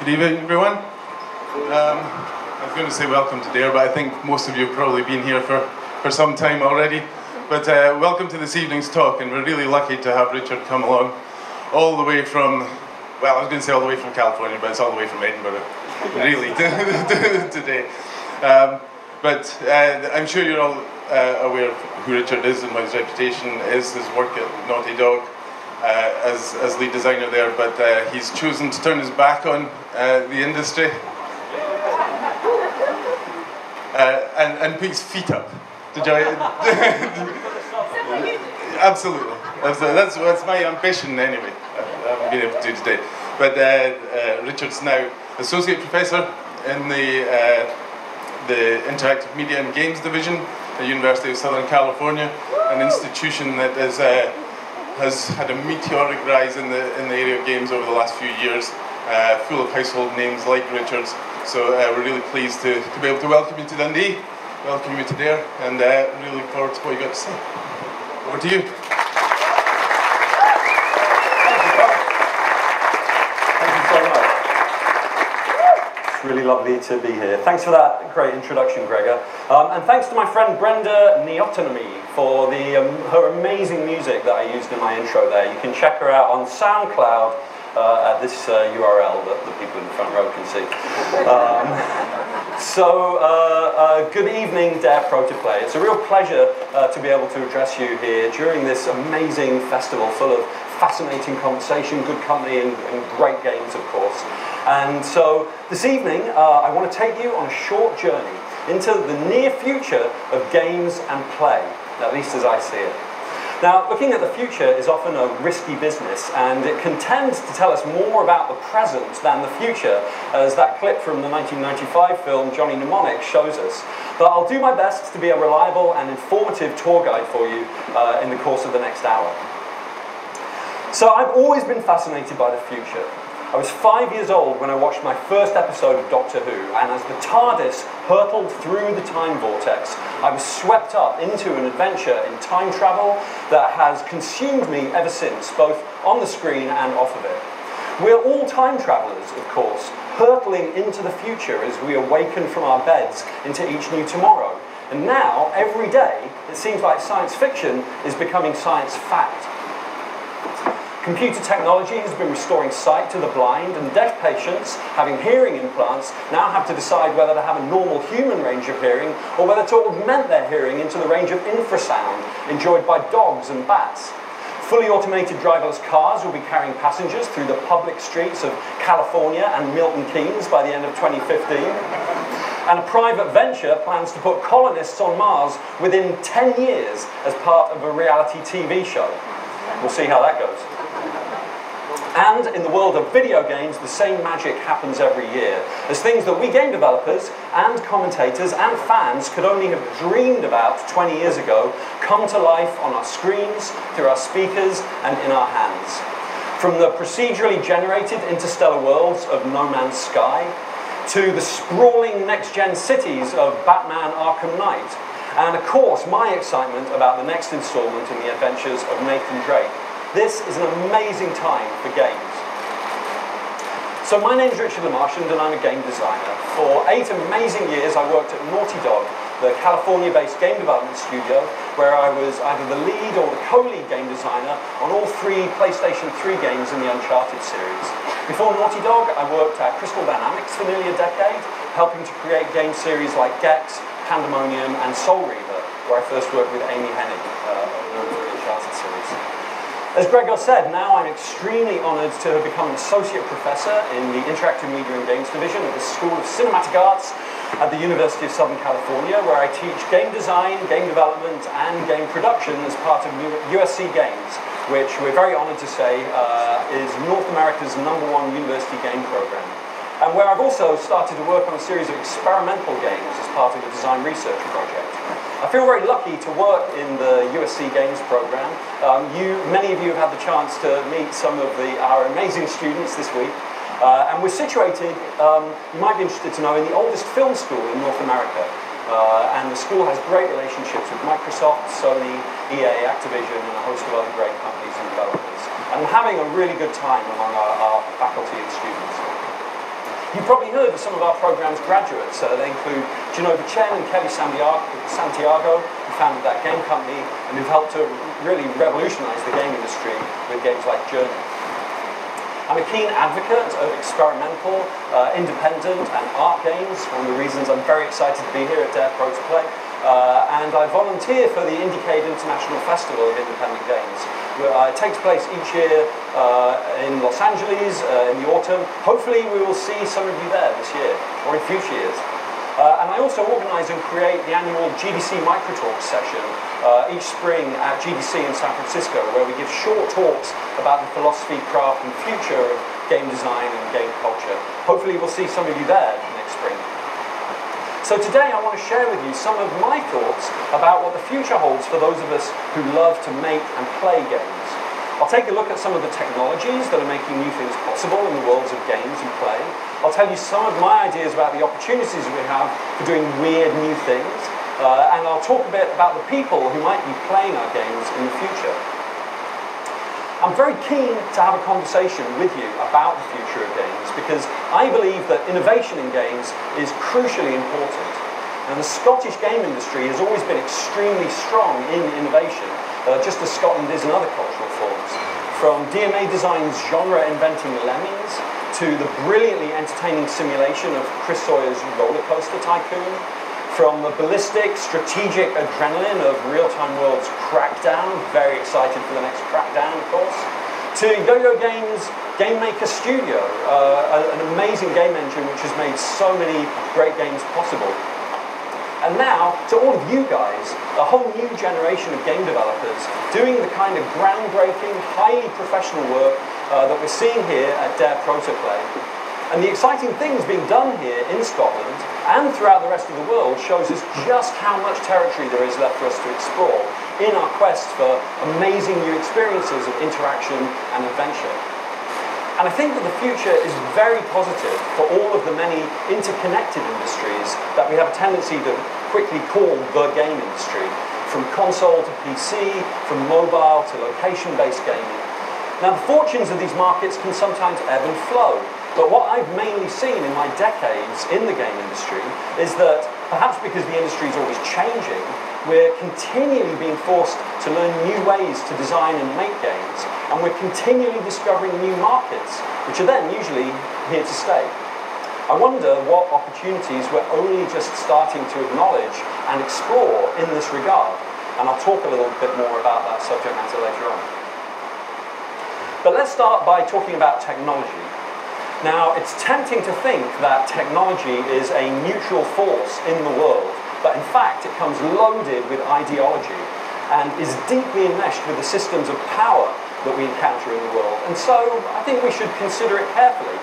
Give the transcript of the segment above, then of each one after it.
Good evening, everyone. I was going to say welcome to Dare, but I think most of you have probably been here for some time already. But welcome to this evening's talk, and we're really lucky to have Richard come along all the way from, well, I was going to say all the way from California, but it's all the way from Edinburgh, really, today. But I'm sure you're all aware of who Richard is and what his reputation is, his work at Naughty Dog as lead designer there, but he's chosen to turn his back on the industry and put his feet up to join. Absolutely. That's my ambition anyway. I haven't been able to do today. But Richard's now associate professor in the Interactive Media and Games Division at the University of Southern California, an institution that has had a meteoric rise in the area of games over the last few years, full of household names like Richard's. So we're really pleased to be able to welcome you to Dundee, welcome you to Dare, and really look forward to what you got to say. Over to you. Really lovely to be here. Thanks for that great introduction, Gregor. And thanks to my friend Brenda Neotonomy for her amazing music that I used in my intro there. You can check her out on SoundCloud at this URL that the people in the front row can see. Good evening, Dare ProtoPlay. It's a real pleasure to be able to address you here during this amazing festival full of fascinating conversation, good company, and great games, of course. And so this evening, I want to take you on a short journey into the near future of games and play, at least as I see it. Now, looking at the future is often a risky business, and it can tend to tell us more about the present than the future, as that clip from the 1995 film Johnny Mnemonic shows us. But I'll do my best to be a reliable and informative tour guide for you in the course of the next hour. So I've always been fascinated by the future. I was 5 years old when I watched my first episode of Doctor Who, and as the TARDIS hurtled through the time vortex, I was swept up into an adventure in time travel that has consumed me ever since, both on the screen and off of it. We're all time travelers, of course, hurtling into the future as we awaken from our beds into each new tomorrow. And now, every day, it seems like science fiction is becoming science fact. Computer technology has been restoring sight to the blind, and deaf patients having hearing implants now have to decide whether to have a normal human range of hearing or whether to augment their hearing into the range of infrasound enjoyed by dogs and bats. Fully automated driverless cars will be carrying passengers through the public streets of California and Milton Keynes by the end of 2015. And a private venture plans to put colonists on Mars within 10 years as part of a reality TV show. We'll see how that goes. And in the world of video games, the same magic happens every year, as things that we game developers and commentators and fans could only have dreamed about 20 years ago come to life on our screens, through our speakers, and in our hands. From the procedurally generated interstellar worlds of No Man's Sky, to the sprawling next-gen cities of Batman Arkham Knight, and of course my excitement about the next installment in the adventures of Nathan Drake. This is an amazing time for games. So my name's Richard Lemarchand, and I'm a game designer. For 8 amazing years I worked at Naughty Dog, the California-based game development studio, where I was either the lead or the co-lead game designer on all 3 PlayStation 3 games in the Uncharted series. Before Naughty Dog, I worked at Crystal Dynamics for nearly a decade, helping to create game series like Gex, Pandemonium, and Soul Reaver, where I first worked with Amy Hennig on the Uncharted series. As Gregor said, now I'm extremely honoured to have become an associate professor in the Interactive Media and Games Division of the School of Cinematic Arts at the University of Southern California, where I teach game design, game development, and game production as part of USC Games, which we're very honoured to say is North America's #1 university game program. And where I've also started to work on a series of experimental games as part of a design research project. I feel very lucky to work in the USC Games program. Many of you have had the chance to meet some of our amazing students this week. And we're situated, you might be interested to know, in the oldest film school in North America. And the school has great relationships with Microsoft, Sony, EA, Activision, and a host of other great companies and developers. And I'm having a really good time among our faculty and students. You've probably heard of some of our program's graduates. They include Genova Chen and Kelly Santiago, who founded that game company and who've helped to really revolutionize the game industry with games like Journey. I'm a keen advocate of experimental, independent and art games, one of the reasons I'm very excited to be here at Dare ProtoPlay. And I volunteer for the Indiecade International Festival of Independent Games. It takes place each year in Los Angeles in the autumn. Hopefully we will see some of you there this year or in future years. And I also organise and create the annual GDC Microtalk session each spring at GDC in San Francisco, where we give short talks about the philosophy, craft and future of game design and game culture. Hopefully we'll see some of you there next spring. So today I want to share with you some of my thoughts about what the future holds for those of us who love to make and play games. I'll take a look at some of the technologies that are making new things possible in the worlds of games and play. I'll tell you some of my ideas about the opportunities we have for doing weird new things. And I'll talk a bit about the people who might be playing our games in the future. I'm very keen to have a conversation with you about the future of games because I believe that innovation in games is crucially important. And the Scottish game industry has always been extremely strong in innovation, just as Scotland is in other cultural forms. From DMA Design's genre-inventing Lemmings to the brilliantly entertaining simulation of Chris Sawyer's Roller Coaster Tycoon, from the ballistic, strategic adrenaline of Real-Time World's Crackdown, very excited for the next Crackdown, of course, to Yo-Yo Games' Game Maker Studio, an amazing game engine which has made so many great games possible. And now, to all of you guys, a whole new generation of game developers doing the kind of groundbreaking, highly professional work that we're seeing here at Dare ProtoPlay. And the exciting things being done here in Scotland and throughout the rest of the world shows us just how much territory there is left for us to explore in our quest for amazing new experiences of interaction and adventure. And I think that the future is very positive for all of the many interconnected industries that we have a tendency to quickly call the game industry, from console to PC, from mobile to location-based gaming. Now, the fortunes of these markets can sometimes ebb and flow. But what I've mainly seen in my decades in the game industry is that, perhaps because the industry is always changing, we're continually being forced to learn new ways to design and make games, and we're continually discovering new markets, which are then usually here to stay. I wonder what opportunities we're only just starting to acknowledge and explore in this regard, and I'll talk a little bit more about that subject matter later on. But let's start by talking about technology. Now, it's tempting to think that technology is a neutral force in the world, but in fact it comes loaded with ideology and is deeply enmeshed with the systems of power that we encounter in the world. And so I think we should consider it carefully.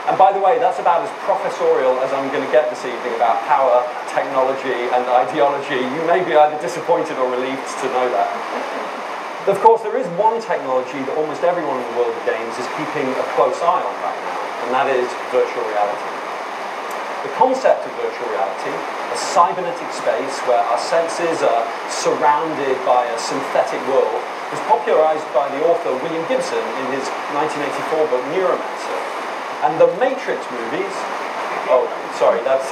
And by the way, that's about as professorial as I'm going to get this evening about power, technology and ideology. You may be either disappointed or relieved to know that. Of course, there is one technology that almost everyone in the world of games is keeping a close eye on right now, and that is virtual reality. The concept of virtual reality, a cybernetic space where our senses are surrounded by a synthetic world, was popularized by the author William Gibson in his 1984 book Neuromancer. And the Matrix movies, oh, sorry, that's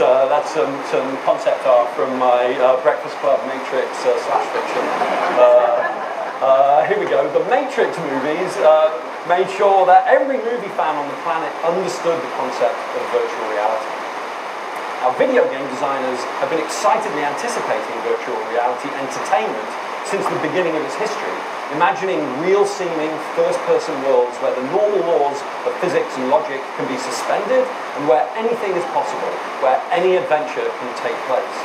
some concept art from my Breakfast Club Matrix / fiction. Here we go. The Matrix movies made sure that every movie fan on the planet understood the concept of virtual reality. Now, video game designers have been excitedly anticipating virtual reality entertainment since the beginning of its history, imagining real-seeming first-person worlds where the normal laws of physics and logic can be suspended and where anything is possible, where any adventure can take place.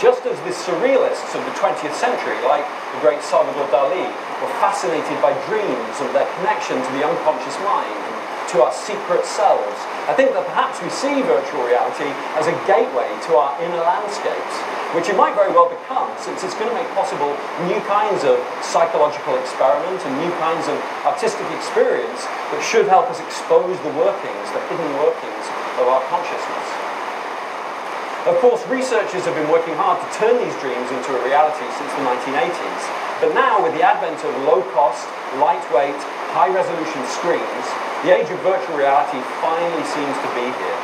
Just as the surrealists of the 20th century, like the great Salvador Dali, were fascinated by dreams and their connection to the unconscious mind and to our secret selves, I think that perhaps we see virtual reality as a gateway to our inner landscapes, which it might very well become, since it's going to make possible new kinds of psychological experiment and new kinds of artistic experience that should help us expose the workings, the hidden workings of our consciousness. Of course, researchers have been working hard to turn these dreams into a reality since the 1980s. But now, with the advent of low-cost, lightweight, high-resolution screens, the age of virtual reality finally seems to be here.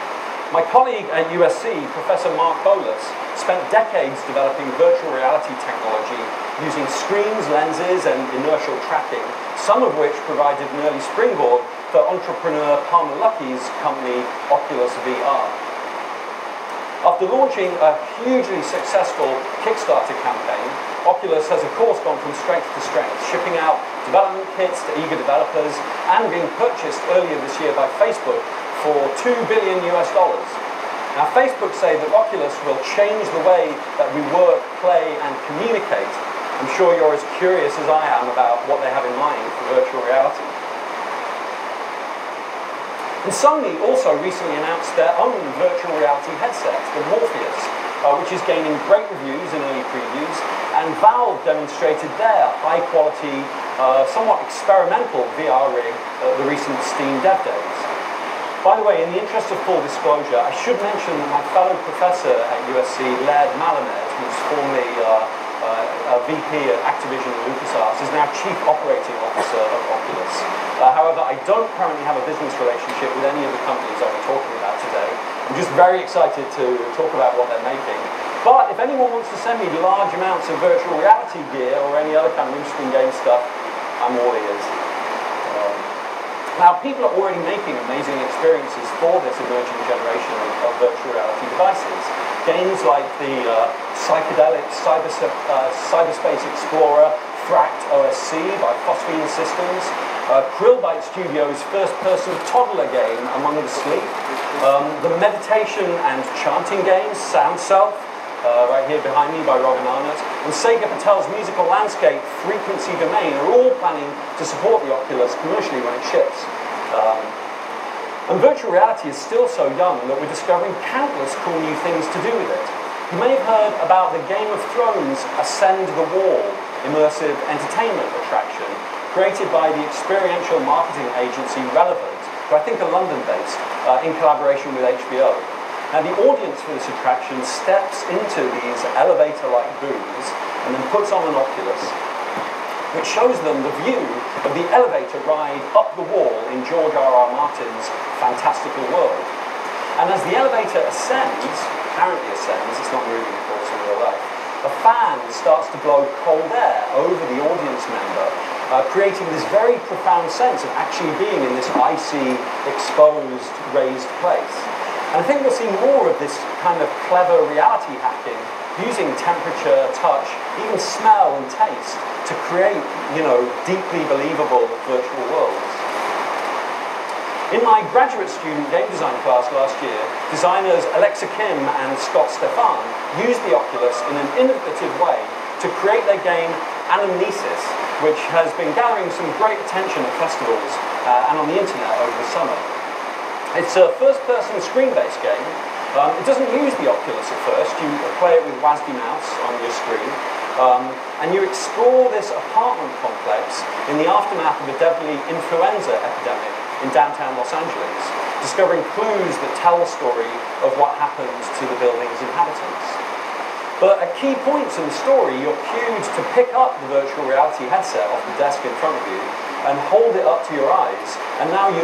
My colleague at USC, Professor Mark Bolus, spent decades developing virtual reality technology using screens, lenses, and inertial tracking, some of which provided an early springboard for entrepreneur Palmer Luckey's company, Oculus VR. After launching a hugely successful Kickstarter campaign, Oculus has of course gone from strength to strength, shipping out development kits to eager developers and being purchased earlier this year by Facebook for $2 billion US. Now, Facebook say that Oculus will change the way that we work, play, and communicate. I'm sure you're as curious as I am about what they have in mind for virtual reality. And Sony also recently announced their own virtual reality headset, the Morpheus, which is gaining great reviews in early previews, and Valve demonstrated their high-quality, somewhat experimental VR rig at the recent Steam Dev Days. By the way, in the interest of full disclosure, I should mention that my fellow professor at USC, Laird Malamed, who's formerly VP at Activision and LucasArts, is now Chief Operating Officer of Oculus. However, I don't currently have a business relationship with any of the companies I'll be talking about today. I'm just very excited to talk about what they're making. But if anyone wants to send me large amounts of virtual reality gear or any other kind of interesting game stuff, I'm all ears. Now, people are already making amazing experiences for this emerging generation of virtual reality devices. Games like the psychedelic Cyberspace Explorer Fract OSC by Phosphene Systems, Krillbyte Studios' first-person toddler game, Among the Sleep, the meditation and chanting game, Sound Self, right here behind me by Robin Arnott, and Sega Patel's musical landscape, Frequency Domain, are all planning to support the Oculus commercially when it ships. And virtual reality is still so young that we're discovering countless cool new things to do with it. You may have heard about the Game of Thrones Ascend the Wall immersive entertainment attraction created by the experiential marketing agency Relevant, who I think are London-based, in collaboration with HBO. Now, the audience for this attraction steps into these elevator-like booths and then puts on an Oculus, which shows them the view of the elevator ride up the wall in George R.R. Martin's fantastical world. And as the elevator ascends, apparently ascends, it's not moving of course in real life, a fan starts to blow cold air over the audience member, creating this very profound sense of actually being in this icy, exposed, raised place. And I think we'll see more of this kind of clever reality hacking using temperature, touch, even smell and taste to create, deeply believable virtual worlds. In my graduate student game design class last year, designers Alexa Kim and Scott Stefan used the Oculus in an innovative way to create their game Anamnesis, which has been gathering some great attention at festivals and on the internet over the summer. It's a first-person screen-based game. It doesn't use the Oculus at first. You play it with WASD mouse on your screen. And you explore this apartment complex in the aftermath of a deadly influenza epidemic in downtown Los Angeles, discovering clues that tell the story of what happens to the building's inhabitants. But at key points in the story, you're cued to pick up the virtual reality headset off the desk in front of you and hold it up to your eyes, and now you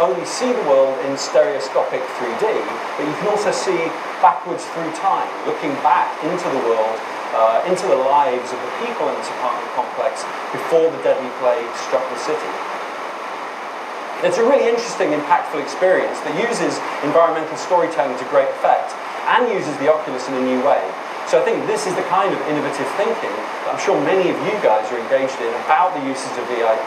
only see the world in stereoscopic 3D, but you can also see backwards through time, looking back into the world, into the lives of the people in this apartment complex before the deadly plague struck the city. It's a really interesting, impactful experience that uses environmental storytelling to great effect and uses the Oculus in a new way. So I think this is the kind of innovative thinking that I'm sure many of you guys are engaged in about the uses of VR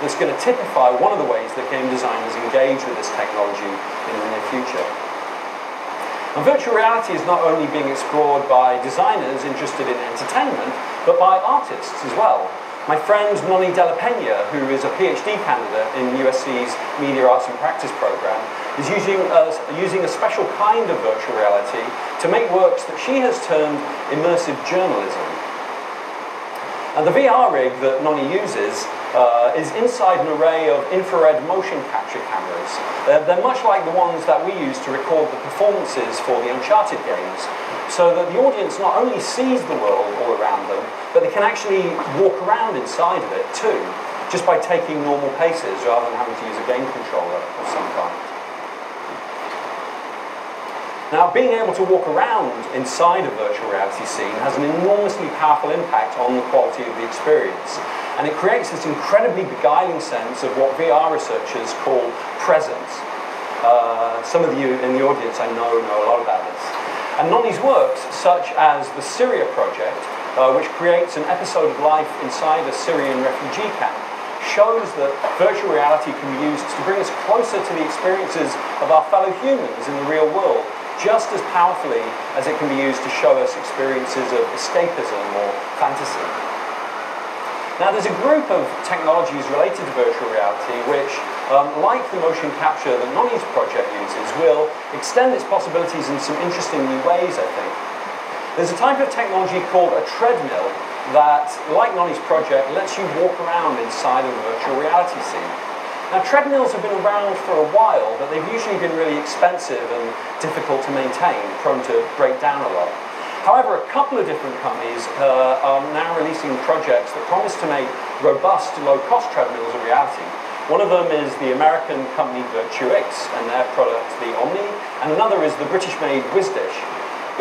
that's going to typify one of the ways that game designers engage with this technology in the near future. And virtual reality is not only being explored by designers interested in entertainment, but by artists as well. My friend Noni Della Pena, who is a PhD candidate in USC's Media Arts and Practice program, is using a special kind of virtual reality to make works that she has termed immersive journalism. And the VR rig that Noni uses is inside an array of infrared motion capture cameras. They're much like the ones that we use to record the performances for the Uncharted games, so that the audience not only sees the world all around them, but they can actually walk around inside of it too. just by taking normal paces rather than having to use a game controller of some kind. Now, being able to walk around inside a virtual reality scene has an enormously powerful impact on the quality of the experience. And it creates this incredibly beguiling sense of what VR researchers call presence. Some of you in the audience I know a lot about this. And Nonny's works, such as the Syria project, which creates an episode of life inside a Syrian refugee camp, shows that virtual reality can be used to bring us closer to the experiences of our fellow humans in the real world, just as powerfully as it can be used to show us experiences of escapism or fantasy. Now, there's a group of technologies related to virtual reality which, like the motion capture that Nonny's project uses, will extend its possibilities in some interesting new ways, I think. There's a type of technology called a treadmill that, like Nonny's project, lets you walk around inside of a virtual reality scene. Now, treadmills have been around for a while, but they've usually been really expensive and difficult to maintain, prone to break down a lot. However, a couple of different companies are now releasing projects that promise to make robust, low-cost treadmills a reality. One of them is the American company Virtuix and their product, the Omni, and another is the British-made WizDish.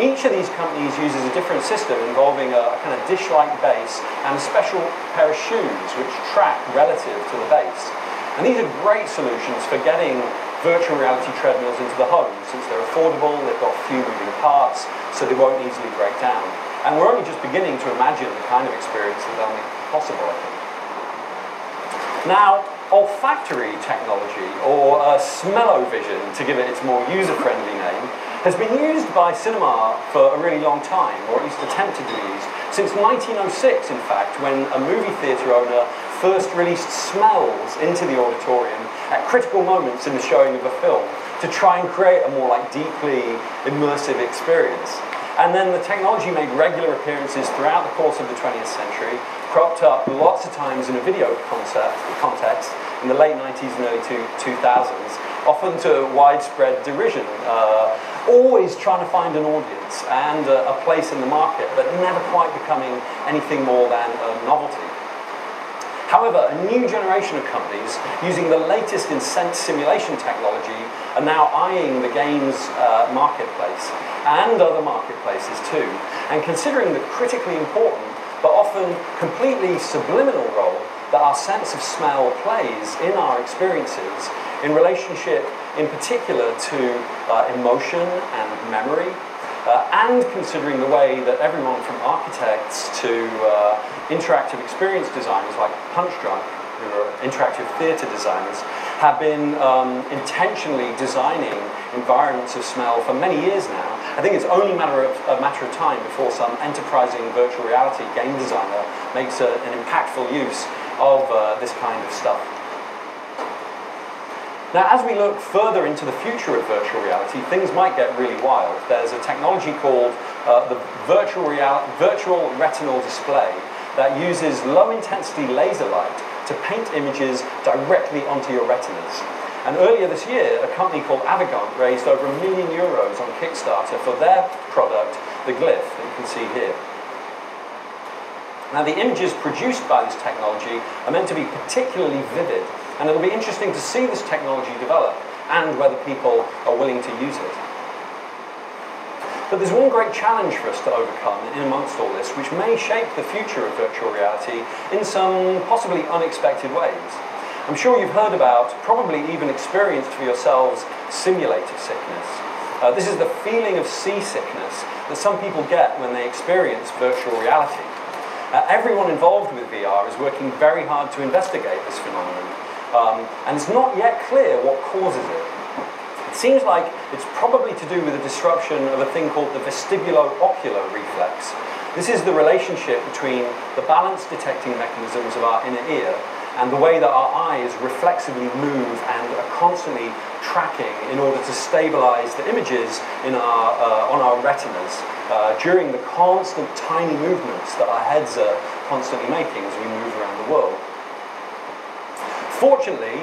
Each of these companies uses a different system involving a kind of dish-like base and a special pair of shoes which track relative to the base. And these are great solutions for getting virtual reality treadmills into the home, since they're affordable, they've got few moving parts, so they won't easily break down. And we're only just beginning to imagine the kind of experience that they'll make possible, I think. Now, olfactory technology, or smell-o-vision, to give it its more user-friendly name, has been used by cinema for a really long time, or at least attempted to be used, since 1906, in fact, when a movie theatre owner first released smells into the auditorium at critical moments in the showing of a film to try and create a more deeply immersive experience. And then the technology made regular appearances throughout the course of the 20th century, cropped up lots of times in a video context in the late 90s and early 2000s, often to widespread derision, always trying to find an audience and a place in the market, but never quite becoming anything more than a novelty. However, a new generation of companies using the latest in sense simulation technology are now eyeing the games marketplace and other marketplaces too, and considering the critically important but often completely subliminal role that our sense of smell plays in our experiences in relationship in particular to emotion and memory, and considering the way that everyone from architects to interactive experience designers like Punch Drunk, who are interactive theatre designers, have been intentionally designing environments of smell for many years now. I think it's only a matter of time before some enterprising virtual reality game designer makes an impactful use of this kind of stuff. Now, as we look further into the future of virtual reality, things might get really wild. There's a technology called the virtual retinal display that uses low-intensity laser light to paint images directly onto your retinas. And earlier this year, a company called Avigant raised over €1 million on Kickstarter for their product, the Glyph, that you can see here. Now, the images produced by this technology are meant to be particularly vivid, and it'll be interesting to see this technology develop and whether people are willing to use it. But there's one great challenge for us to overcome in amongst all this, which may shape the future of virtual reality in some possibly unexpected ways. I'm sure you've heard about, probably even experienced for yourselves, simulator sickness. This is the feeling of seasickness that some people get when they experience virtual reality. Everyone involved with VR is working very hard to investigate this phenomenon, and it's not yet clear what causes it. It seems like it's probably to do with a disruption of a thing called the vestibulo-ocular reflex. This is the relationship between the balance detecting mechanisms of our inner ear and the way that our eyes reflexively move and are constantly tracking in order to stabilize the images in on our retinas during the constant tiny movements that our heads are constantly making as we move around the world. Fortunately,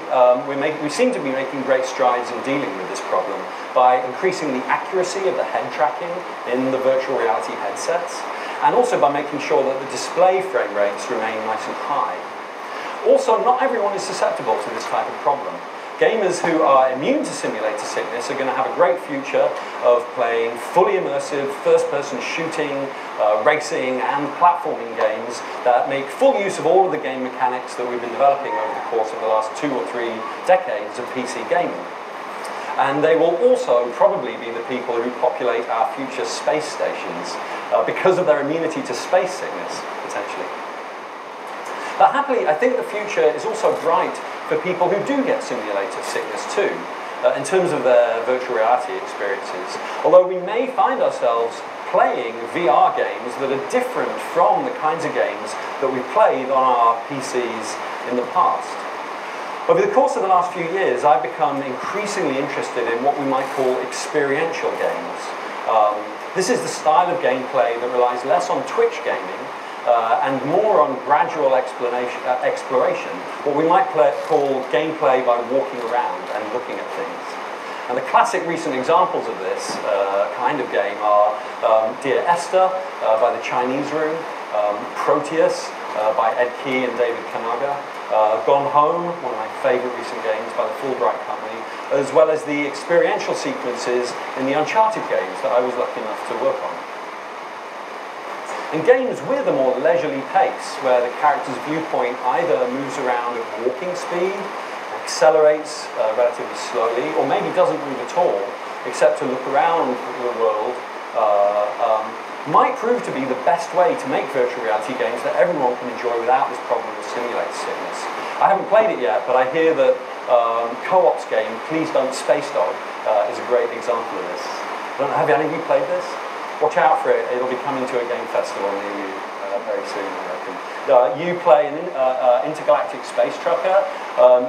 we seem to be making great strides in dealing with this problem by increasing the accuracy of the head tracking in the virtual reality headsets, and also by making sure that the display frame rates remain nice and high. Also, not everyone is susceptible to this type of problem. Gamers who are immune to simulator sickness are going to have a great future of playing fully immersive, first-person shooting, racing, and platforming games that make full use of all of the game mechanics that we've been developing over the course of the last 2 or 3 decades of PC gaming. And they will also probably be the people who populate our future space stations because of their immunity to space sickness, potentially. But happily, I think the future is also bright for people who do get simulator sickness too, in terms of their virtual reality experiences. Although we may find ourselves playing VR games that are different from the kinds of games that we've played on our PCs in the past. Over the course of the last few years, I've become increasingly interested in what we might call experiential games. This is the style of gameplay that relies less on Twitch gaming and more on gradual exploration, what we might call gameplay by walking around and looking at things. And the classic recent examples of this kind of game are Dear Esther by the Chinese Room, Proteus by Ed Key and David Kanaga, Gone Home, one of my favorite recent games by the Fulbright Company, as well as the experiential sequences in the Uncharted games that I was lucky enough to work on. And games with a more leisurely pace, where the character's viewpoint either moves around at walking speed, accelerates relatively slowly, or maybe doesn't move at all, except to look around the world, might prove to be the best way to make virtual reality games that everyone can enjoy without this problem of simulator sickness. I haven't played it yet, but I hear that Co-op's game, Please Don't Space Dog, is a great example of this. I don't know, have any of you played this? Watch out for it, it'll be coming to a game festival near you very soon, I reckon. You play an intergalactic space trucker.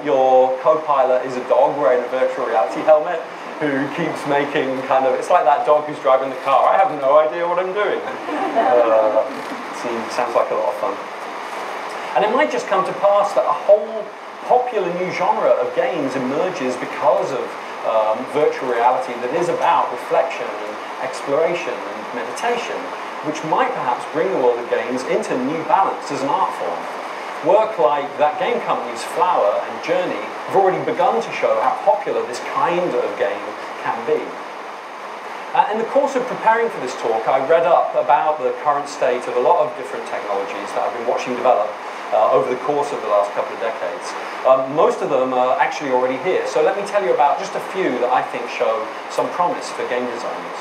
Your co-pilot is a dog wearing a virtual reality helmet who keeps making kind of, it's like that dog who's driving the car. I have no idea what I'm doing. Sounds like a lot of fun. And it might just come to pass that a whole popular new genre of games emerges because of virtual reality that is about reflection and exploration and meditation, which might perhaps bring the world of games into new balance as an art form. Work like that game company's Flower and Journey have already begun to show how popular this kind of game can be. In the course of preparing for this talk, I read up about the current state of a lot of different technologies that I've been watching develop over the course of the last couple of decades. Most of them are actually already here, so let me tell you about just a few that I think show some promise for game designers.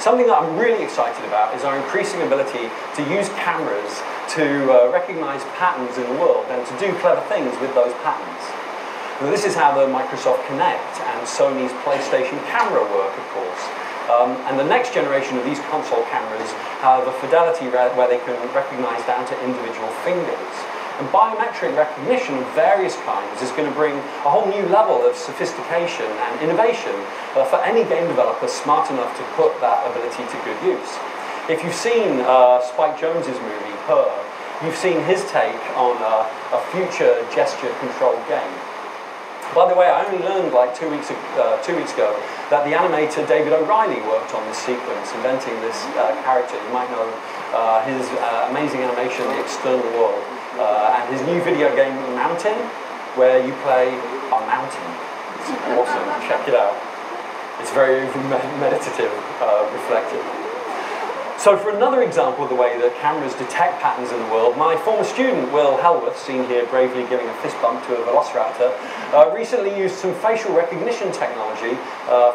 Something that I'm really excited about is our increasing ability to use cameras to recognize patterns in the world and to do clever things with those patterns. Now, this is how the Microsoft Kinect and Sony's PlayStation camera work, of course. And the next generation of these console cameras have a fidelity where they can recognize down to individual fingers. And biometric recognition of various kinds is going to bring a whole new level of sophistication and innovation for any game developer smart enough to put that ability to good use. If you've seen Spike Jonze's movie, Her, you've seen his take on a future gesture-controlled game. By the way, I only learned like 2 weeks ago that the animator David O'Reilly worked on this sequence, inventing this character. You might know his amazing animation, The External World. And his new video game, Mountain, where you play a mountain. It's awesome, check it out. It's very meditative, reflective. So for another example of the way that cameras detect patterns in the world, my former student, Will Helworth, seen here bravely giving a fist bump to a velociraptor, recently used some facial recognition technology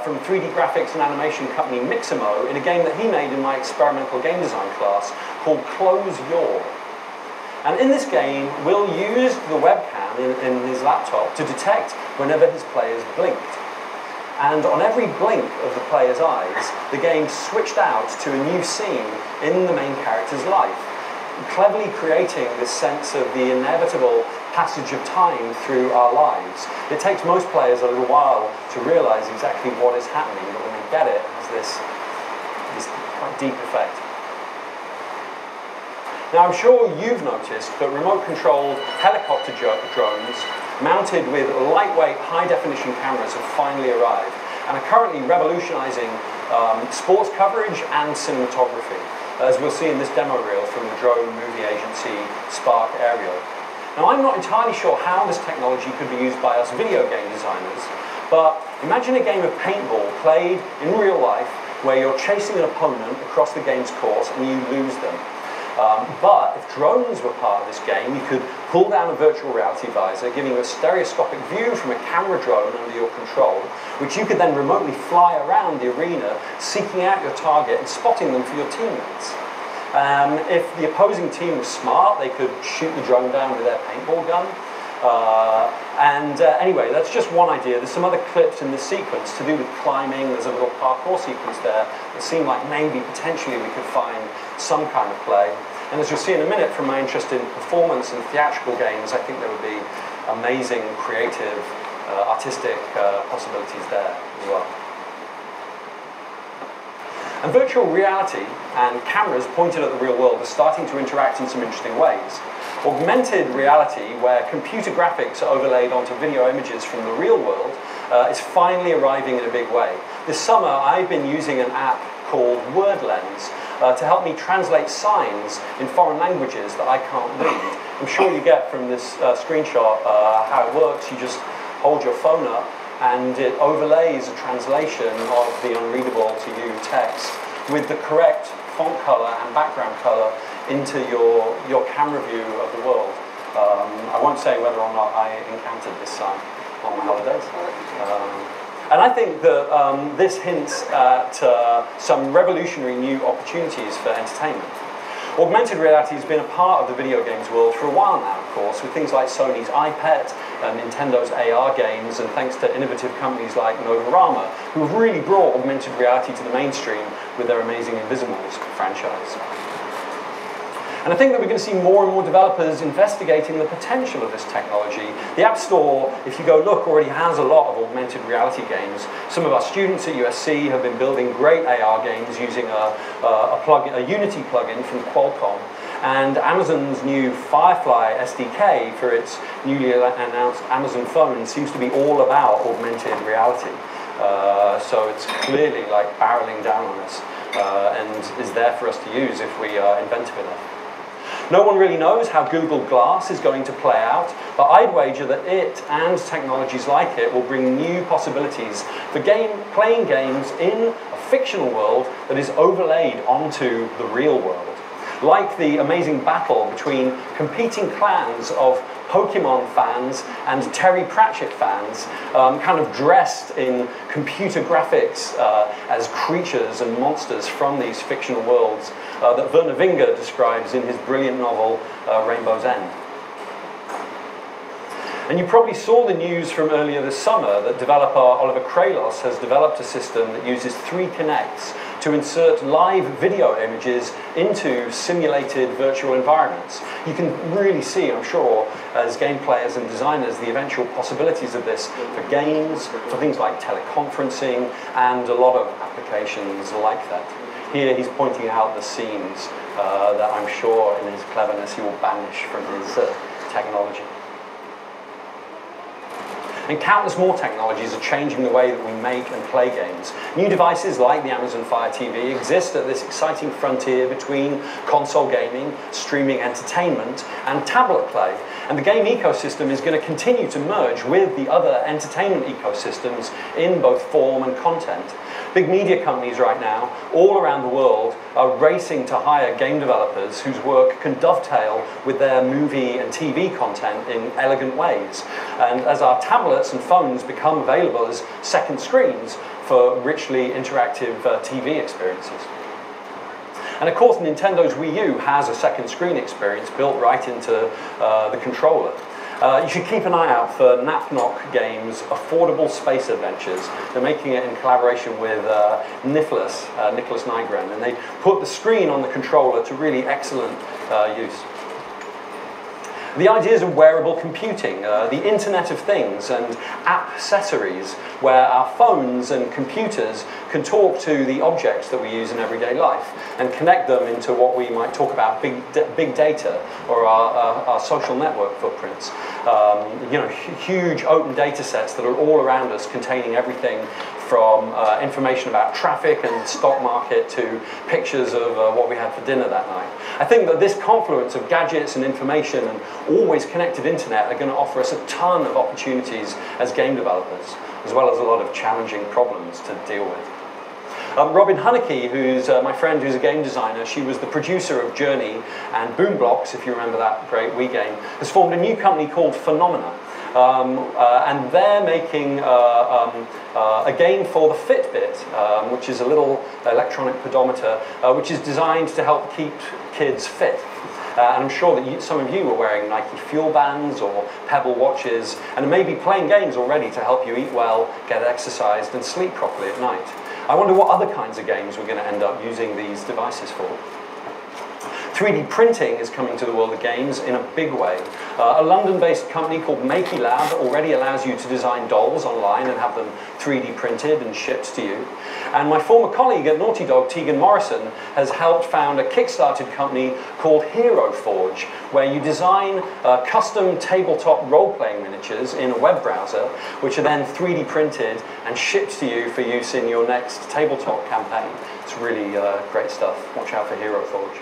from 3D graphics and animation company Mixamo in a game that he made in my experimental game design class called Close Your. And in this game, Will used the webcam in his laptop to detect whenever his players blinked. And on every blink of the player's eyes, the game switched out to a new scene in the main character's life, cleverly creating this sense of the inevitable passage of time through our lives. It takes most players a little while to realize exactly what is happening, but when they get it, it has this quite deep effect. Now, I'm sure you've noticed that remote-controlled helicopter drones mounted with lightweight, high-definition cameras have finally arrived and are currently revolutionizing sports coverage and cinematography, as we'll see in this demo reel from the drone movie agency Spark Aerial. Now, I'm not entirely sure how this technology could be used by us video game designers, but imagine a game of paintball played in real life where you're chasing an opponent across the game's course and you lose them. But if drones were part of this game, you could pull down a virtual reality visor, giving you a stereoscopic view from a camera drone under your control, which you could then remotely fly around the arena, seeking out your target and spotting them for your teammates. If the opposing team was smart, they could shoot the drone down with their paintball gun. Anyway, that's just one idea. There's some other clips in this sequence to do with climbing. There's a little parkour sequence there that seemed like maybe potentially we could find some kind of play. And as you'll see in a minute from my interest in performance and theatrical games, I think there would be amazing, creative, artistic possibilities there as well. And virtual reality and cameras pointed at the real world are starting to interact in some interesting ways. Augmented reality, where computer graphics are overlaid onto video images from the real world, is finally arriving in a big way. This summer, I've been using an app called WordLens to help me translate signs in foreign languages that I can't read. I'm sure you get from this screenshot how it works. You just hold your phone up and it overlays a translation of the unreadable to you text with the correct font color and background color into your camera view of the world. I won't say whether or not I encountered this sign on my holidays. And I think that this hints at some revolutionary new opportunities for entertainment. Augmented reality has been a part of the video games world for a while now, of course, with things like Sony's iPad and Nintendo's AR games, and thanks to innovative companies like Novorama, who have really brought augmented reality to the mainstream with their amazing Invisibles franchise. And I think that we're going to see more and more developers investigating the potential of this technology. The App Store, if you go look, already has a lot of augmented reality games. Some of our students at USC have been building great AR games using a Unity plugin from Qualcomm. And Amazon's new Firefly SDK for its newly announced Amazon phone seems to be all about augmented reality. So it's clearly like barreling down on us and is there for us to use if we are inventive enough. No one really knows how Google Glass is going to play out, but I'd wager that it and technologies like it will bring new possibilities for playing games in a fictional world that is overlaid onto the real world. Like the amazing battle between competing clans of Pokemon fans and Terry Pratchett fans, kind of dressed in computer graphics as creatures and monsters from these fictional worlds that Werner Winger describes in his brilliant novel Rainbow's End. And you probably saw the news from earlier this summer that developer Oliver Kralos has developed a system that uses 3Connects to insert live video images into simulated virtual environments. You can really see, I'm sure, as game players and designers, the eventual possibilities of this for games, for things like teleconferencing, and a lot of applications like that. Here he's pointing out the scenes that I'm sure in his cleverness he will banish from his technology. And countless more technologies are changing the way that we make and play games. New devices like the Amazon Fire TV exist at this exciting frontier between console gaming, streaming entertainment, and tablet play. And the game ecosystem is going to continue to merge with the other entertainment ecosystems in both form and content. Big media companies right now, all around the world, are racing to hire game developers whose work can dovetail with their movie and TV content in elegant ways. And as our tablets and phones become available as second screens for richly interactive TV experiences. And of course, Nintendo's Wii U has a second screen experience built right into the controller. You should keep an eye out for Knock Games' Affordable Space Adventures. They're making it in collaboration with Nicholas Nygren, and they put the screen on the controller to really excellent use. The ideas of wearable computing, the Internet of Things, and app accessories, where our phones and computers can talk to the objects that we use in everyday life and connect them into what we might talk about big data or our social network footprints. Huge open data sets that are all around us, containing everything from information about traffic and stock market to pictures of what we had for dinner that night. I think that this confluence of gadgets and information and always connected internet are going to offer us a ton of opportunities as game developers, as well as a lot of challenging problems to deal with. Robin Hunneke, who's my friend who's a game designer, she was the producer of Journey and Boom Blocks, if you remember that great Wii game, has formed a new company called Phenomena. And they're making a game for the Fitbit, which is a little electronic pedometer, which is designed to help keep kids fit. And I'm sure that some of you are wearing Nike Fuel Bands or Pebble watches, and may be playing games already to help you eat well, get exercised, and sleep properly at night. I wonder what other kinds of games we're going to end up using these devices for. 3D printing is coming to the world of games in a big way. A London-based company called Makey Lab already allows you to design dolls online and have them 3D printed and shipped to you. And my former colleague at Naughty Dog, Tegan Morrison, has helped found a Kickstarted company called Hero Forge, where you design custom tabletop role-playing miniatures in a web browser, which are then 3D printed and shipped to you for use in your next tabletop campaign. It's really great stuff. Watch out for Hero Forge.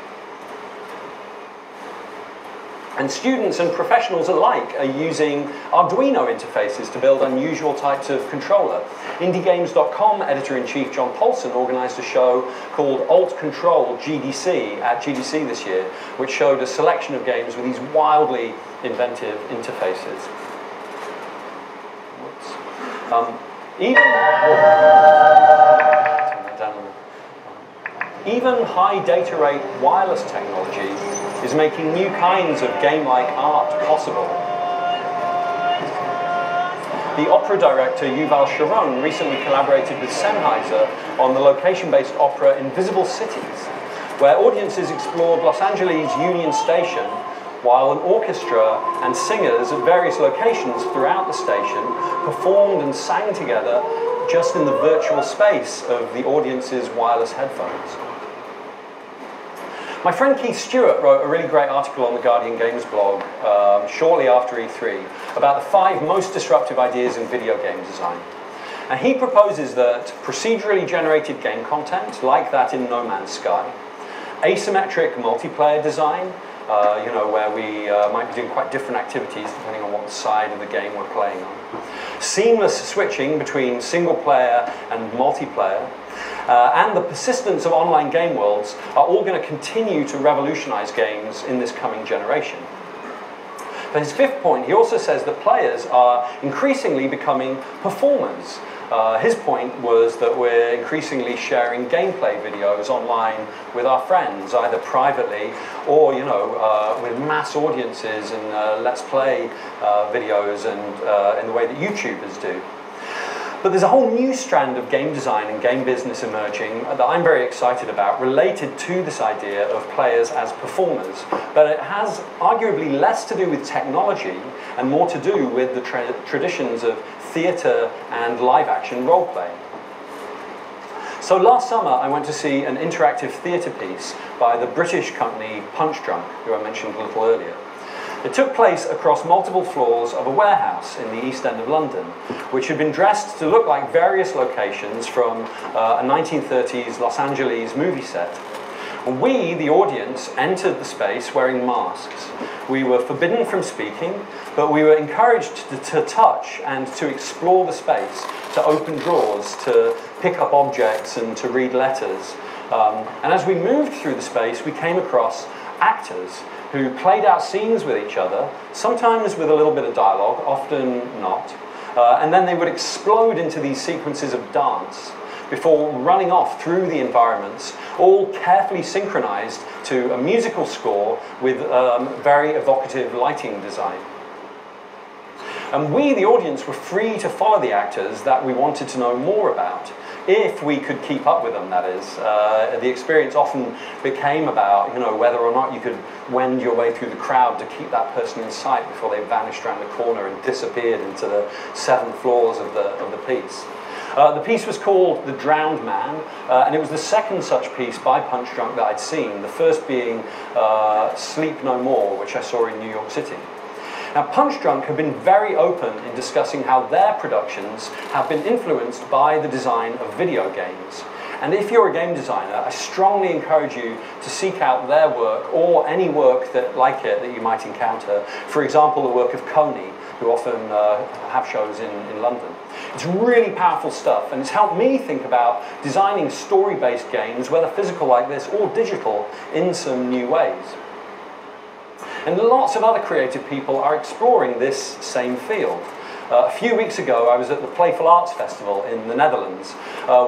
And students and professionals alike are using Arduino interfaces to build unusual types of controller. IndieGames.com editor-in-chief John Paulson organized a show called Alt Control GDC at GDC this year, which showed a selection of games with these wildly inventive interfaces. Even high data rate wireless technology is making new kinds of game-like art possible. The opera director Yuval Sharon recently collaborated with Sennheiser on the location-based opera Invisible Cities, where audiences explored Los Angeles' Union Station while an orchestra and singers at various locations throughout the station performed and sang together just in the virtual space of the audience's wireless headphones. My friend Keith Stewart wrote a really great article on the Guardian Games blog shortly after E3 about the 5 most disruptive ideas in video game design. And he proposes that procedurally generated game content, like that in No Man's Sky, asymmetric multiplayer design, where we might be doing quite different activities depending on what side of the game we're playing on, seamless switching between single player and multiplayer, and the persistence of online game worlds are all going to continue to revolutionize games in this coming generation. For his 5th point, he also says that players are increasingly becoming performers. His point was that we're increasingly sharing gameplay videos online with our friends, either privately or, with mass audiences and Let's Play videos and in the way that YouTubers do. But there's a whole new strand of game design and game business emerging that I'm very excited about, related to this idea of players as performers. But it has arguably less to do with technology and more to do with the traditions of theatre and live-action role-playing. So last summer, I went to see an interactive theatre piece by the British company Punch Drunk, who I mentioned a little earlier. It took place across multiple floors of a warehouse in the East End of London, which had been dressed to look like various locations from a 1930s Los Angeles movie set. We, the audience, entered the space wearing masks. We were forbidden from speaking, but we were encouraged to touch and to explore the space, to open drawers, to pick up objects and to read letters. And as we moved through the space, we came across actors who played out scenes with each other, sometimes with a little bit of dialogue, often not. And then they would explode into these sequences of dance before running off through the environments, all carefully synchronized to a musical score with very evocative lighting design. And we, the audience, were free to follow the actors that we wanted to know more about, if we could keep up with them, that is. The experience often became about, whether or not you could wend your way through the crowd to keep that person in sight before they vanished around the corner and disappeared into the 7 floors of the piece. The piece was called The Drowned Man, and it was the second such piece by Punch Drunk that I'd seen, the first being Sleep No More, which I saw in New York City. Now, Punch Drunk have been very open in discussing how their productions have been influenced by the design of video games. And if you're a game designer, I strongly encourage you to seek out their work or any work that, like it that you might encounter. For example, the work of Coney, who often have shows in London. It's really powerful stuff, and it's helped me think about designing story-based games, whether physical like this or digital, in some new ways. And lots of other creative people are exploring this same field. A few weeks ago, I was at the Playful Arts Festival in the Netherlands,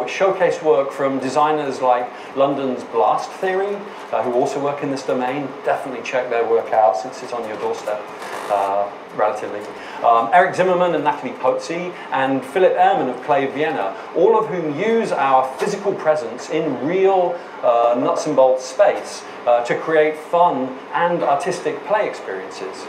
which showcased work from designers like London's Blast Theory, who also work in this domain. Definitely check their work out since it's on your doorstep, relatively. Eric Zimmerman and Natalie Pozzi, and Philip Ehrman of Play Vienna, all of whom use our physical presence in real nuts and bolts space to create fun and artistic play experiences.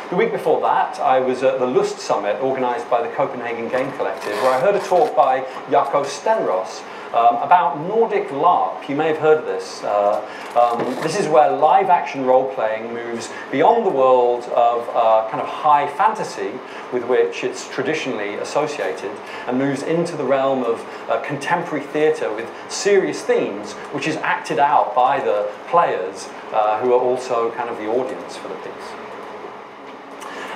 The week before that, I was at the Lust Summit, organised by the Copenhagen Game Collective, where I heard a talk by Jaakko Stenros about Nordic LARP. You may have heard of this. This is where live-action role-playing moves beyond the world of kind of high fantasy, with which it's traditionally associated, and moves into the realm of contemporary theatre with serious themes, which is acted out by the players, who are also kind of the audience for the piece.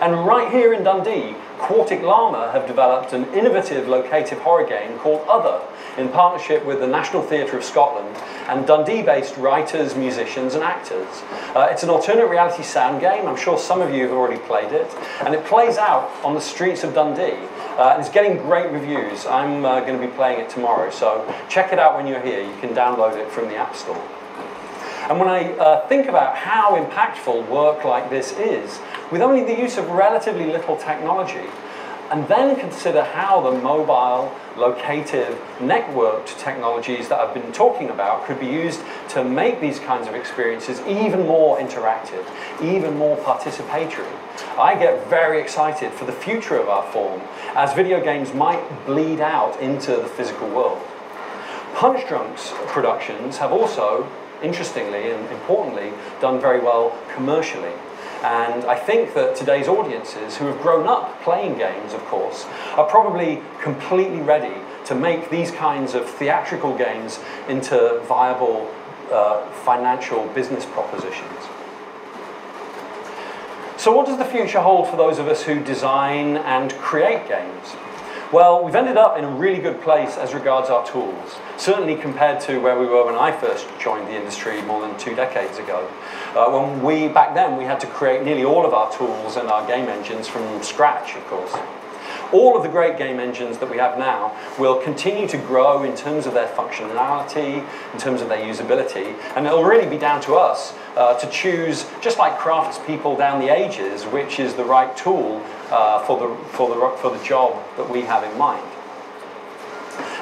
And right here in Dundee, Quartic Llama have developed an innovative locative horror game called Other, in partnership with the National Theatre of Scotland and Dundee-based writers, musicians and actors. It's an alternate reality sound game. I'm sure some of you have already played it. And it plays out on the streets of Dundee. And it's getting great reviews. I'm going to be playing it tomorrow, so check it out when you're here. You can download it from the App Store. And when I think about how impactful work like this is, with only the use of relatively little technology, and then consider how the mobile, locative, networked technologies that I've been talking about could be used to make these kinds of experiences even more interactive, even more participatory, I get very excited for the future of our form, as video games might bleed out into the physical world. Punch Drunk's productions have also, interestingly and importantly, done very well commercially. And I think that today's audiences, who have grown up playing games, of course, are probably completely ready to make these kinds of theatrical games into viable financial business propositions. So what does the future hold for those of us who design and create games? Well, we've ended up in a really good place as regards our tools, certainly compared to where we were when I first joined the industry more than 2 decades ago. Back then, we had to create nearly all of our tools and our game engines from scratch, of course. All of the great game engines that we have now will continue to grow in terms of their functionality, in terms of their usability, and it'll really be down to us to choose, just like craftspeople down the ages, which is the right tool for the job that we have in mind.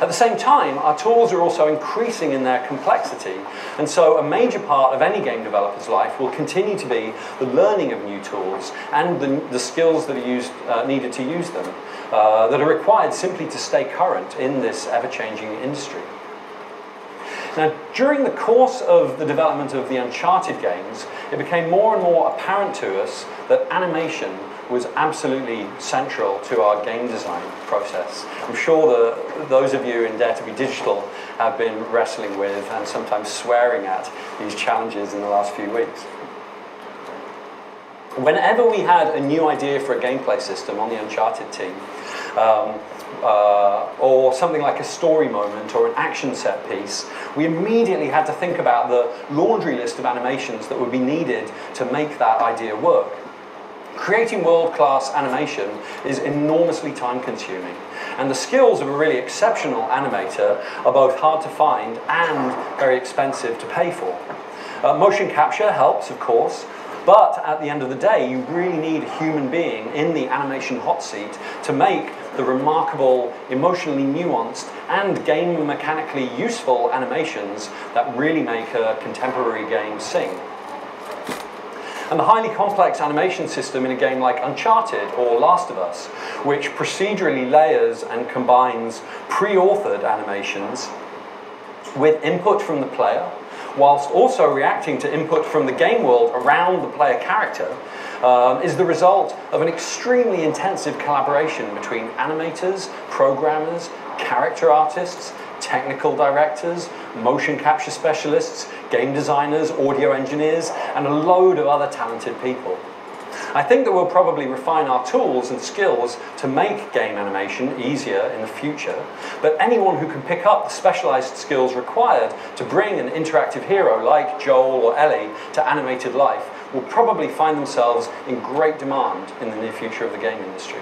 At the same time, our tools are also increasing in their complexity, and so a major part of any game developer's life will continue to be the learning of new tools and the skills that are needed to use them, that are required simply to stay current in this ever-changing industry. Now, during the course of the development of the Uncharted games, it became more and more apparent to us that animation was absolutely central to our game design process. I'm sure that those of you in Dare to be Digital have been wrestling with and sometimes swearing at these challenges in the last few weeks. Whenever we had a new idea for a gameplay system on the Uncharted team, or something like a story moment or an action set piece, we immediately had to think about the laundry list of animations that would be needed to make that idea work. Creating world-class animation is enormously time-consuming, and the skills of a really exceptional animator are both hard to find and very expensive to pay for. Motion capture helps, of course, but at the end of the day, you really need a human being in the animation hot seat to make the remarkable, emotionally nuanced, and game mechanically useful animations that really make a contemporary game sing. And the highly complex animation system in a game like Uncharted or Last of Us, which procedurally layers and combines pre-authored animations with input from the player, whilst also reacting to input from the game world around the player character, is the result of an extremely intensive collaboration between animators, programmers, character artists, technical directors, motion capture specialists, game designers, audio engineers, and a load of other talented people. I think that we'll probably refine our tools and skills to make game animation easier in the future, but anyone who can pick up the specialized skills required to bring an interactive hero like Joel or Ellie to animated life will probably find themselves in great demand in the near future of the game industry.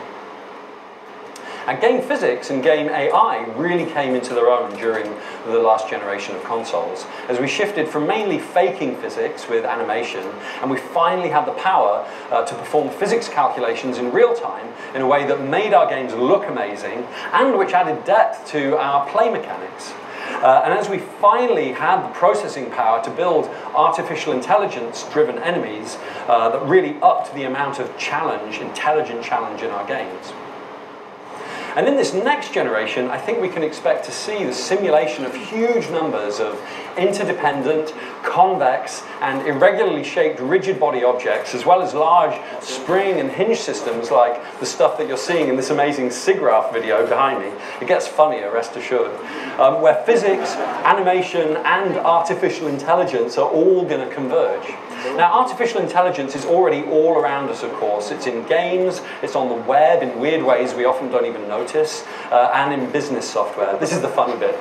And game physics and game AI really came into their own during the last generation of consoles, as we shifted from mainly faking physics with animation, and we finally had the power to perform physics calculations in real time in a way that made our games look amazing, and which added depth to our play mechanics. And as we finally had the processing power to build artificial intelligence-driven enemies that really upped the amount of intelligent challenge in our games. And in this next generation, I think we can expect to see the simulation of huge numbers of interdependent, convex, and irregularly shaped rigid body objects, as well as large spring and hinge systems like the stuff that you're seeing in this amazing SIGGRAPH video behind me. It gets funnier, rest assured. Where physics, animation, and artificial intelligence are all going to converge. Now, artificial intelligence is already all around us, of course. It's in games, it's on the web in weird ways we often don't even notice, and in business software. This is the funny bit.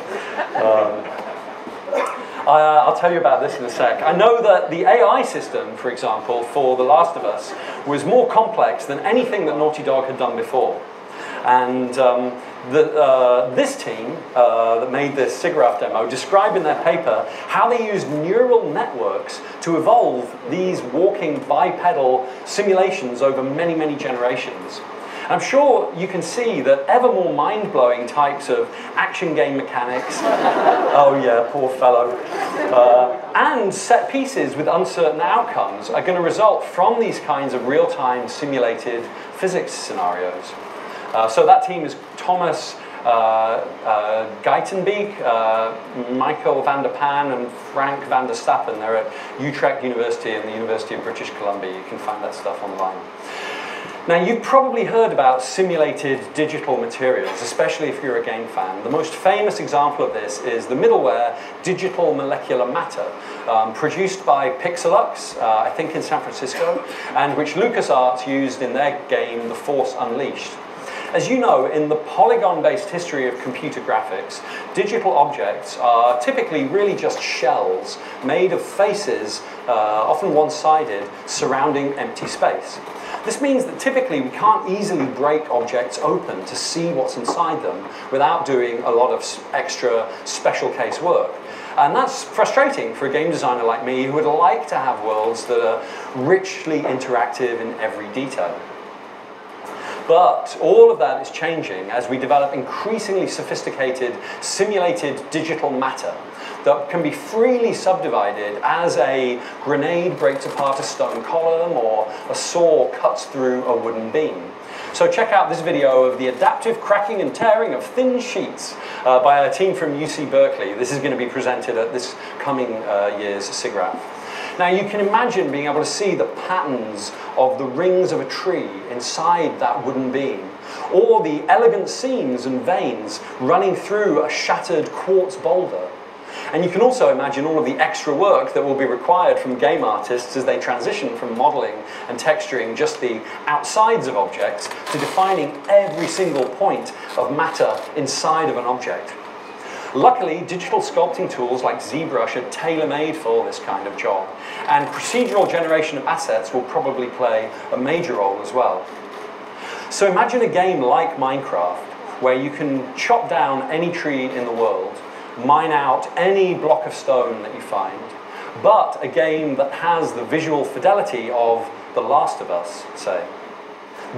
I'll tell you about this in a sec. I know that the AI system, for example, for The Last of Us, was more complex than anything that Naughty Dog had done before. And this team that made this SIGGRAPH demo described in their paper how they used neural networks to evolve these walking bipedal simulations over many, many generations. And I'm sure you can see that ever more mind-blowing types of action game mechanics, oh yeah, poor fellow, and set pieces with uncertain outcomes are going to result from these kinds of real-time simulated physics scenarios. So that team is Thomas Geitenbeek, Michael van der Pan, and Frank van der Stappen. They're at Utrecht University and the University of British Columbia. You can find that stuff online. Now, you've probably heard about simulated digital materials, especially if you're a game fan. The most famous example of this is the middleware Digital Molecular Matter, produced by Pixelux, I think in San Francisco, and which LucasArts used in their game The Force Unleashed. As you know, in the polygon-based history of computer graphics, digital objects are typically really just shells made of faces, often one-sided, surrounding empty space. This means that typically we can't easily break objects open to see what's inside them without doing a lot of extra special case work. And that's frustrating for a game designer like me who would like to have worlds that are richly interactive in every detail. But all of that is changing as we develop increasingly sophisticated simulated digital matter that can be freely subdivided as a grenade breaks apart a stone column or a saw cuts through a wooden beam. So check out this video of the adaptive cracking and tearing of thin sheets by a team from UC Berkeley. This is going to be presented at this coming year's SIGGRAPH. Now you can imagine being able to see the patterns of the rings of a tree inside that wooden beam, or the elegant seams and veins running through a shattered quartz boulder. And you can also imagine all of the extra work that will be required from game artists as they transition from modeling and texturing just the outsides of objects to defining every single point of matter inside of an object. Luckily, digital sculpting tools like ZBrush are tailor-made for this kind of job, and procedural generation of assets will probably play a major role as well. So imagine a game like Minecraft, where you can chop down any tree in the world, mine out any block of stone that you find, but a game that has the visual fidelity of The Last of Us, say.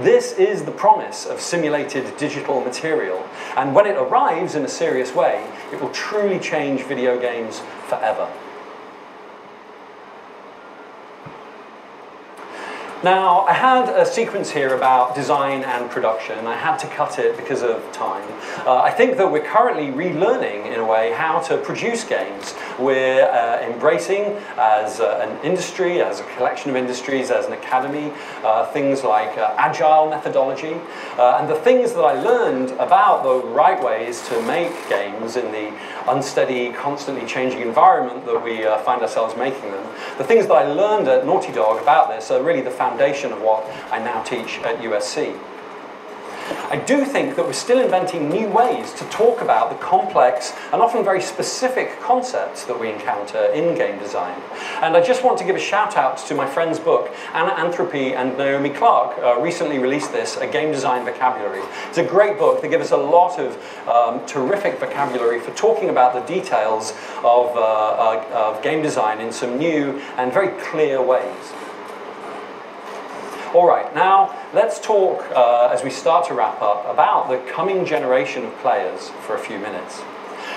This is the promise of simulated digital material, and when it arrives in a serious way, it will truly change video games forever. Now, I had a sequence here about design and production. I had to cut it because of time. I think that we're currently relearning, in a way, how to produce games. We're embracing, as an industry, as a collection of industries, as an academy, things like agile methodology. And the things that I learned about the right ways to make games in the unsteady, constantly changing environment that we find ourselves making them, the things that I learned at Naughty Dog about this are really the foundation of what I now teach at USC. I do think that we're still inventing new ways to talk about the complex and often very specific concepts that we encounter in game design. And I just want to give a shout out to my friend's book, Anna Anthropy and Naomi Clark recently released this, A Game Design Vocabulary. It's a great book. They give us a lot of terrific vocabulary for talking about the details of game design in some new and very clear ways. All right, now let's talk, as we start to wrap up, about the coming generation of players for a few minutes.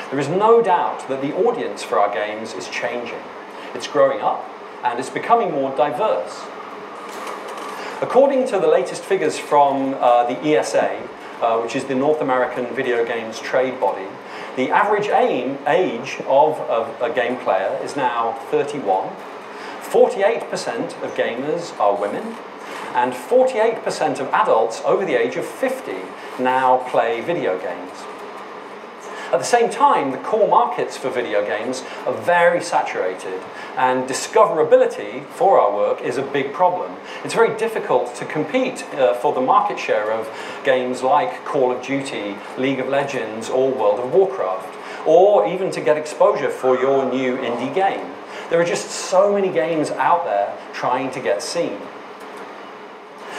There is no doubt that the audience for our games is changing. It's growing up, and it's becoming more diverse. According to the latest figures from the ESA, which is the North American Video Games Trade Body, the average age of a game player is now 31. 48% of gamers are women, and 48% of adults over the age of 50 now play video games. At the same time, the core markets for video games are very saturated, and discoverability for our work is a big problem. It's very difficult to compete for the market share of games like Call of Duty, League of Legends, or World of Warcraft, or even to get exposure for your new indie game. There are just so many games out there trying to get seen.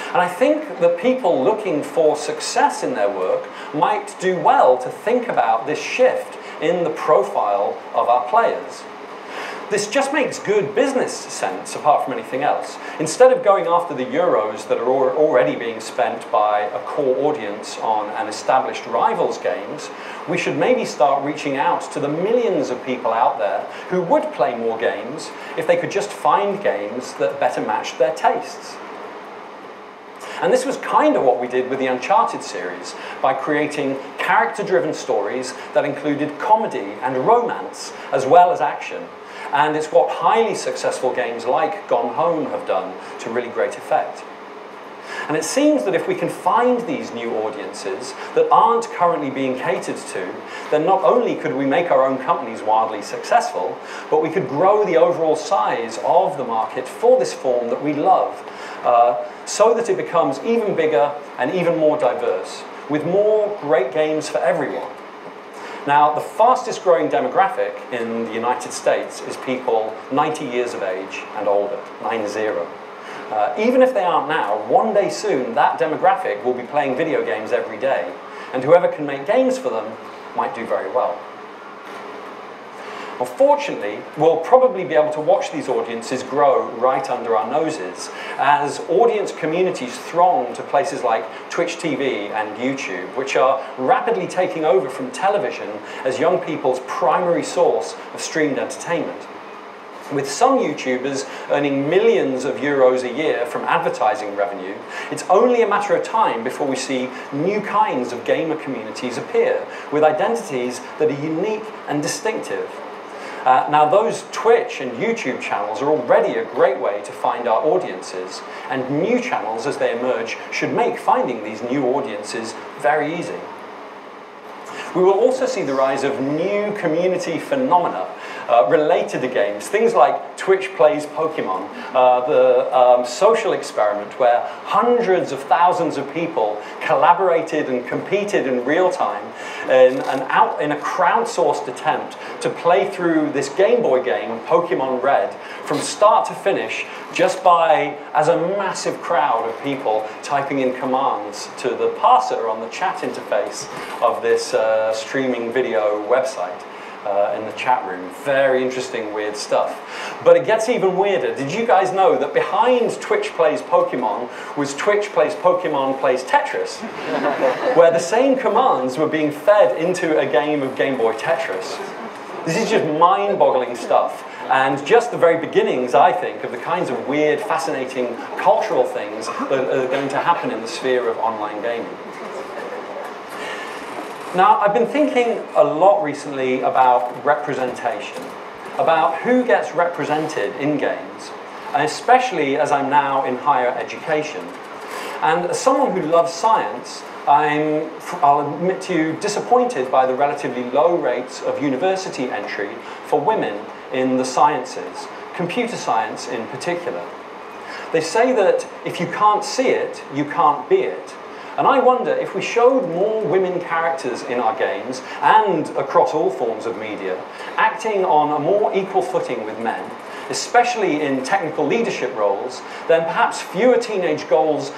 And I think that people looking for success in their work might do well to think about this shift in the profile of our players. This just makes good business sense, apart from anything else. Instead of going after the euros that are already being spent by a core audience on an established rivals games, we should maybe start reaching out to the millions of people out there who would play more games if they could just find games that better matched their tastes. And this was kind of what we did with the Uncharted series, by creating character-driven stories that included comedy and romance, as well as action. And it's what highly successful games like Gone Home have done to really great effect. And it seems that if we can find these new audiences that aren't currently being catered to, then not only could we make our own companies wildly successful, but we could grow the overall size of the market for this form that we love, so that it becomes even bigger and even more diverse, with more great games for everyone. Now, the fastest growing demographic in the United States is people 90 years of age and older, 90. Even if they aren't now, one day soon that demographic will be playing video games every day, and whoever can make games for them might do very well. Unfortunately, we'll probably be able to watch these audiences grow right under our noses as audience communities throng to places like Twitch TV and YouTube, which are rapidly taking over from television as young people's primary source of streamed entertainment. With some YouTubers earning millions of euros a year from advertising revenue, it's only a matter of time before we see new kinds of gamer communities appear, with identities that are unique and distinctive. Now, those Twitch and YouTube channels are already a great way to find our audiences, and new channels as they emerge should make finding these new audiences very easy. We will also see the rise of new community phenomena related to games. Things like Twitch Plays Pokemon, the social experiment where hundreds of thousands of people collaborated and competed in real time in a crowdsourced attempt to play through this Game Boy game, Pokemon Red, from start to finish, just by, as a massive crowd of people typing in commands to the parser on the chat interface of this streaming video website. In the chat room. Very interesting, weird stuff. But it gets even weirder. Did you guys know that behind Twitch Plays Pokemon was Twitch Plays Pokemon Plays Tetris, where the same commands were being fed into a game of Game Boy Tetris? This is just mind-boggling stuff, and just the very beginnings, I think, of the kinds of weird, fascinating cultural things that are going to happen in the sphere of online gaming. Now, I've been thinking a lot recently about representation, about who gets represented in games, and especially as I'm now in higher education. And as someone who loves science, I'll admit to you, disappointed by the relatively low rates of university entry for women in the sciences, computer science in particular. They say that if you can't see it, you can't be it. And I wonder if we showed more women characters in our games and across all forms of media, acting on a more equal footing with men, especially in technical leadership roles, then perhaps fewer teenage girls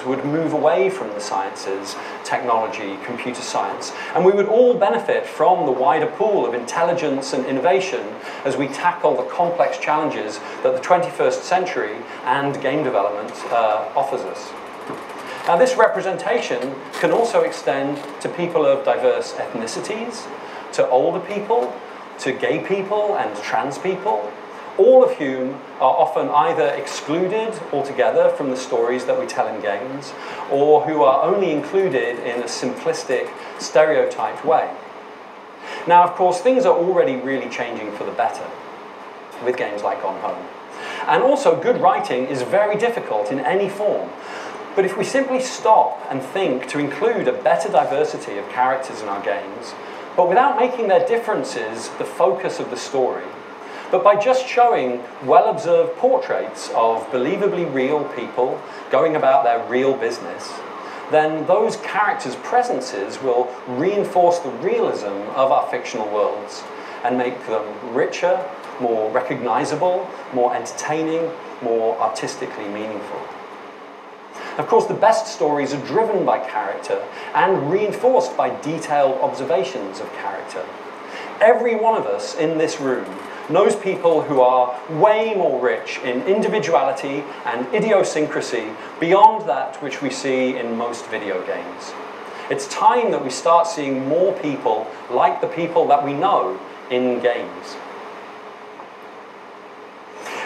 would move away from the sciences, technology, computer science, and we would all benefit from the wider pool of intelligence and innovation as we tackle the complex challenges that the 21st century and game development offers us. Now, this representation can also extend to people of diverse ethnicities, to older people, to gay people and trans people, all of whom are often either excluded altogether from the stories that we tell in games, or who are only included in a simplistic, stereotyped way. Now, of course, things are already really changing for the better with games like Gone Home. And also, good writing is very difficult in any form. But if we simply stop and think to include a better diversity of characters in our games, but without making their differences the focus of the story, but by just showing well-observed portraits of believably real people going about their real business, then those characters' presences will reinforce the realism of our fictional worlds and make them richer, more recognizable, more entertaining, more artistically meaningful. Of course, the best stories are driven by character and reinforced by detailed observations of character. Every one of us in this room knows people who are way more rich in individuality and idiosyncrasy beyond that which we see in most video games. It's time that we start seeing more people like the people that we know in games.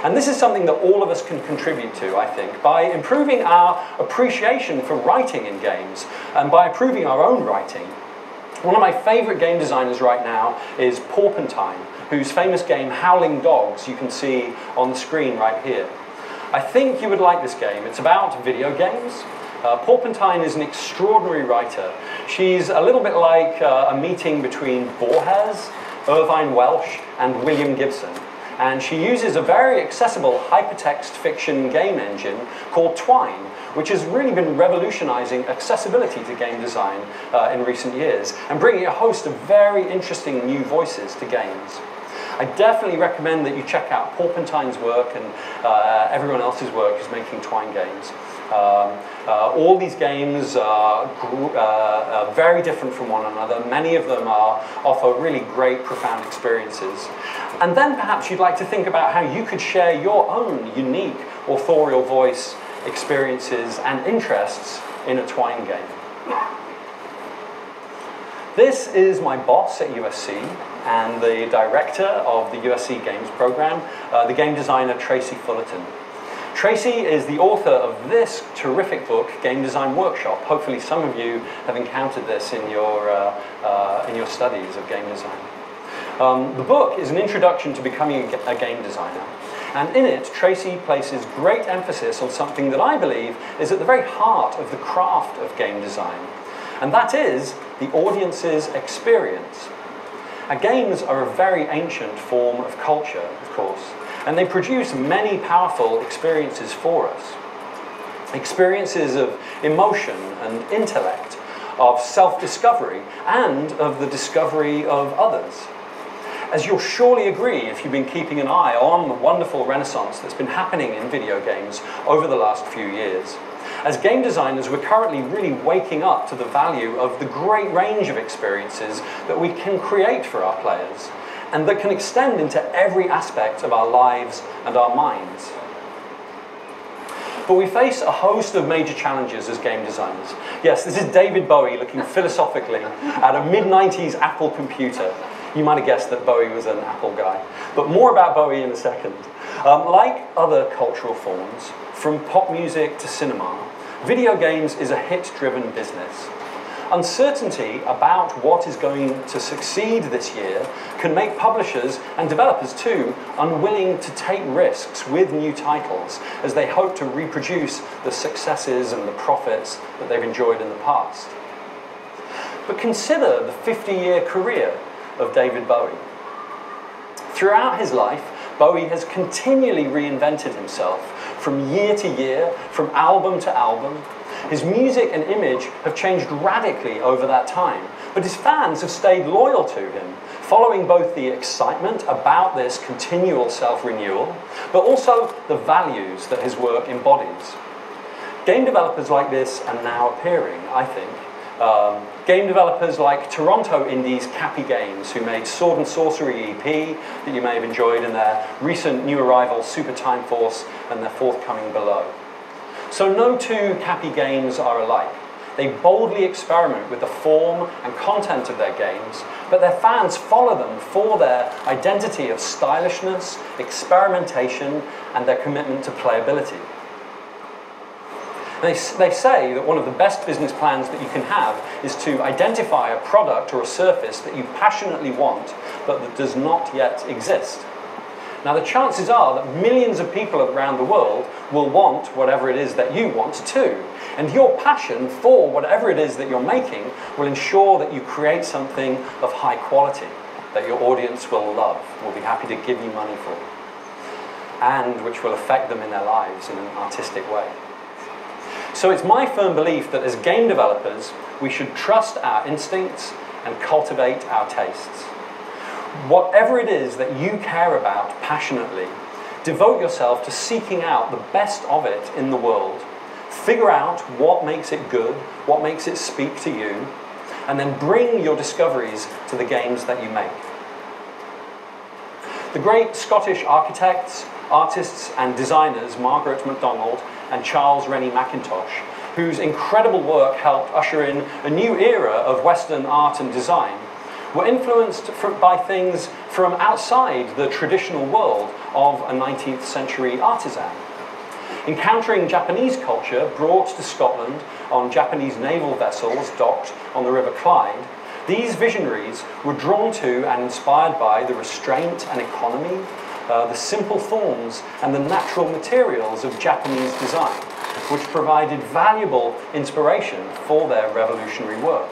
And this is something that all of us can contribute to, I think, by improving our appreciation for writing in games and by improving our own writing. One of my favorite game designers right now is Porpentine, whose famous game Howling Dogs you can see on the screen right here. I think you would like this game. It's about video games. Porpentine is an extraordinary writer. She's a little bit like a meeting between Borges, Irvine Welsh, and William Gibson. And she uses a very accessible hypertext fiction game engine called Twine, which has really been revolutionizing accessibility to game design in recent years and bringing a host of very interesting new voices to games. I definitely recommend that you check out Porpentine's work and everyone else's work who's making Twine games. All these games are very different from one another. Many of them offer really great, profound experiences. And then perhaps you'd like to think about how you could share your own unique authorial voice, experiences, and interests in a Twine game. This is my boss at USC and the director of the USC Games program, the game designer Tracy Fullerton. Tracy is the author of this terrific book, Game Design Workshop. Hopefully some of you have encountered this in your studies of game design. The book is an introduction to becoming a game designer. And in it, Tracy places great emphasis on something that I believe is at the very heart of the craft of game design. And that is the audience's experience. Now, games are a very ancient form of culture, of course, and they produce many powerful experiences for us. Experiences of emotion and intellect, of self-discovery, and of the discovery of others. As you'll surely agree if you've been keeping an eye on the wonderful renaissance that's been happening in video games over the last few years. As game designers, we're currently really waking up to the value of the great range of experiences that we can create for our players, and that can extend into every aspect of our lives and our minds. But we face a host of major challenges as game designers. Yes, this is David Bowie looking philosophically at a mid-90s Apple computer. You might have guessed that Bowie was an Apple guy. But more about Bowie in a second. Like other cultural forms, from pop music to cinema, video games is a hit-driven business. Uncertainty about what is going to succeed this year can make publishers, and developers too, unwilling to take risks with new titles as they hope to reproduce the successes and the profits that they've enjoyed in the past. But consider the 50-year career of David Bowie. Throughout his life, Bowie has continually reinvented himself from year to year, from album to album. His music and image have changed radically over that time, but his fans have stayed loyal to him, following both the excitement about this continual self-renewal, but also the values that his work embodies. Game developers like this are now appearing, I think. Game developers like Toronto indies Cappy Games, who made Sword and Sorcery EP that you may have enjoyed, and their recent new arrival Super Time Force and their forthcoming Below. So no two Cappy games are alike. They boldly experiment with the form and content of their games, but their fans follow them for their identity of stylishness, experimentation, and their commitment to playability. They say that one of the best business plans that you can have is to identify a product or a surface that you passionately want, but that does not yet exist. Now, the chances are that millions of people around the world will want whatever it is that you want too. And your passion for whatever it is that you're making will ensure that you create something of high quality, that your audience will love, will be happy to give you money for, and which will affect them in their lives in an artistic way. So it's my firm belief that as game developers, we should trust our instincts and cultivate our tastes. Whatever it is that you care about passionately, devote yourself to seeking out the best of it in the world. Figure out what makes it good, what makes it speak to you, and then bring your discoveries to the games that you make. The great Scottish architects, artists, and designers Margaret MacDonald and Charles Rennie Mackintosh, whose incredible work helped usher in a new era of Western art and design, were influenced by things from outside the traditional world of a 19th century artisan. Encountering Japanese culture brought to Scotland on Japanese naval vessels docked on the River Clyde, these visionaries were drawn to and inspired by the restraint and economy, the simple forms and the natural materials of Japanese design, which provided valuable inspiration for their revolutionary work.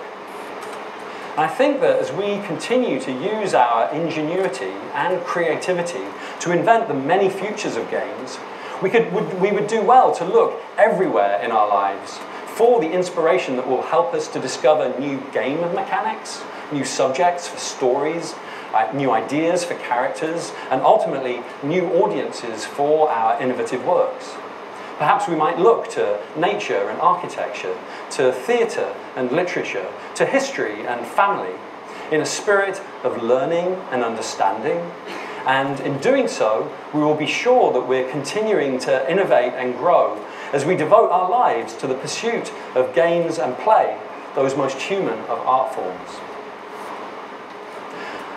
And I think that as we continue to use our ingenuity and creativity to invent the many futures of games, we would do well to look everywhere in our lives for the inspiration that will help us to discover new game mechanics, new subjects for stories, new ideas for characters, and ultimately new audiences for our innovative works. Perhaps we might look to nature and architecture, to theatre and literature, to history and family, in a spirit of learning and understanding. And in doing so, we will be sure that we're continuing to innovate and grow as we devote our lives to the pursuit of games and play, those most human of art forms.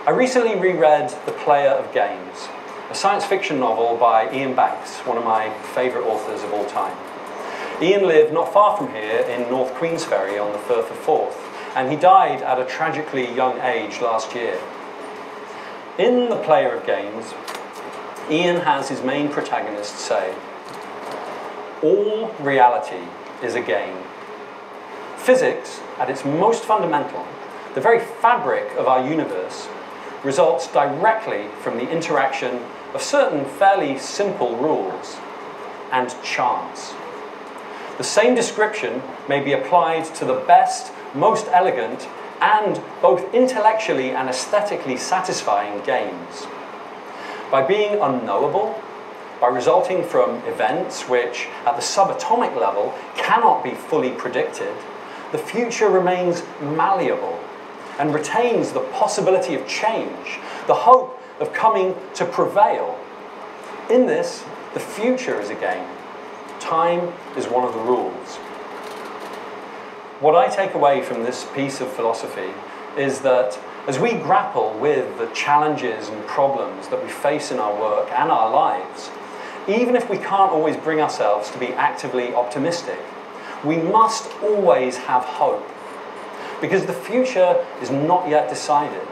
I recently reread The Player of Games, a science fiction novel by Ian Banks, one of my favourite authors of all time. Ian lived not far from here in North Queensferry on the Firth of Forth, and he died at a tragically young age last year. In The Player of Games, Ian has his main protagonist say, "All reality is a game. Physics, at its most fundamental, the very fabric of our universe, results directly from the interaction of certain fairly simple rules and chance. The same description may be applied to the best, most elegant, and both intellectually and aesthetically satisfying games. By being unknowable, by resulting from events which, at the subatomic level, cannot be fully predicted, the future remains malleable and retains the possibility of change, the hope of coming to prevail. In this, the future is a game. time is one of the rules. What I take away from this piece of philosophy is that as we grapple with the challenges and problems that we face in our work and our lives, even if we can't always bring ourselves to be actively optimistic, we must always have hope, because the future is not yet decided.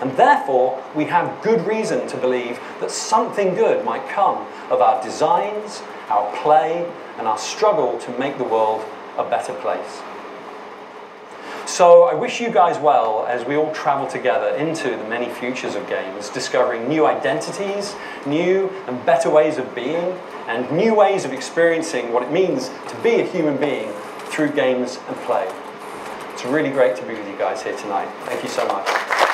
And therefore, we have good reason to believe that something good might come of our designs, our play, and our struggle to make the world a better place. So I wish you guys well as we all travel together into the many futures of games, discovering new identities, new and better ways of being, and new ways of experiencing what it means to be a human being through games and play. It's really great to be with you guys here tonight. Thank you so much.